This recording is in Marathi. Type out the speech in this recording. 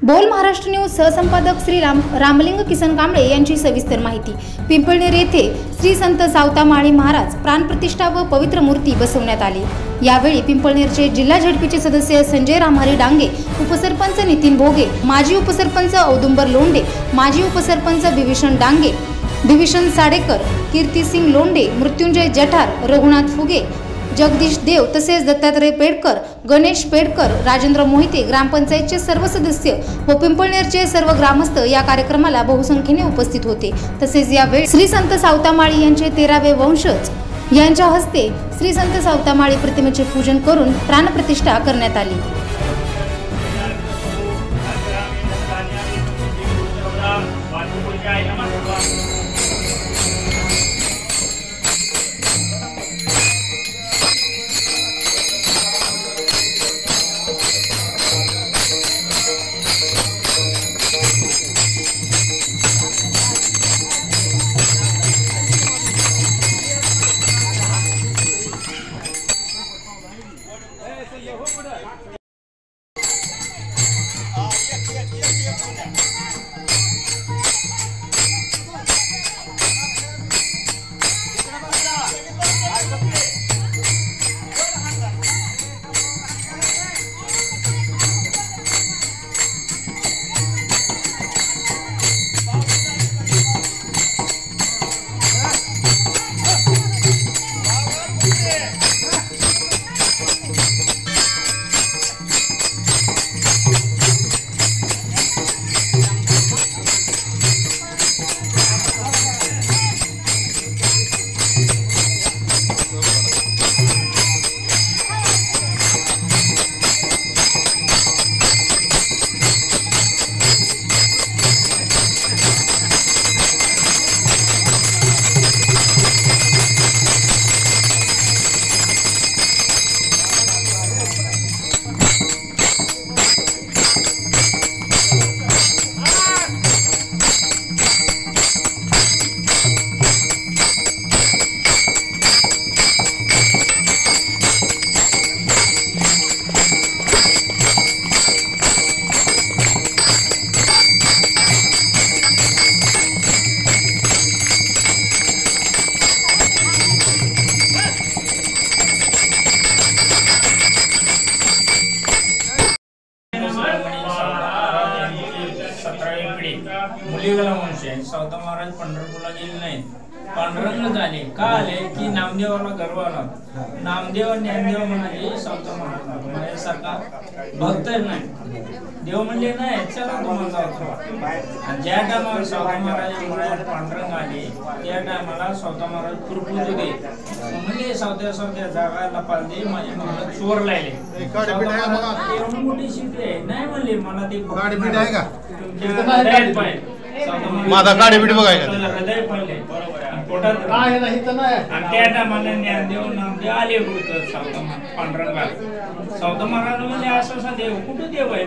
बोल महाराष्ट्र न्यूज सहसंपादक श्री रामलिंग किसन कांबळे यांची सविस्तर माहिती। पिंपळनेर येथे श्री संत सावतामाळी महाराज प्राणप्रतिष्ठा व पवित्र मूर्ती बसवण्यात आली। यावेळी पिंपळनेरचे जिल्हा झडपीचे सदस्य संजय रामहरी डांगे, उपसरपंच नितीन भोगे, माजी उपसरपंच औदुंबर लोंढे, माजी उपसरपंच बिभीषण डांगे, बिभीषण साडेकर, कीर्तिसिंग लोंढे, मृत्युंजय जठार, रघुनाथ फुगे, जगदीश देव तसेच दत्तात्रय पेडकर, गणेश पेडकर, राजेंद्र मोहिते, ग्रामपंचायतचे सर्व सदस्य व पिंपळनेरचे सर्व ग्रामस्थ या कार्यक्रमाला बहुसंख्येने उपस्थित होते। तसेच यावेळी श्री संत सावतामाळी यांचे 13वे वंशज यांच्या हस्ते श्री संत सावतामाळी प्रतिमेचे पूजन करून प्राणप्रतिष्ठा करण्यात आली। मुलीला वंश आहे। सावता महाराज पंढरपूरला गेले नाही, पांडुरंग झाले का आले की नामदेवाला गर्व आला। नामदेव ज्ञानदेव म्हणाले सावता महाराज माझ्यासारखा भक्त नाही। देव म्हणले नाही चला तुम्हाला जाऊ। ज्या टायमाला सावता महाराज पांडुरंग आले त्या टायमाला सावता महाराज कुरकुत होते, म्हणजे सावत्या सावत्या जागाला पाळले माझ्या मला चोर लागले। मोठी शिकले नाही म्हणले मला ते माझा गाडी बिडी बघायला हृदय पडले पोटात आणि त्या टायमाला ज्ञानदेव नामदेव आले होत सावता पांडुरंगाला। सावता महाराज म्हणजे असा देव कुठं देव आहे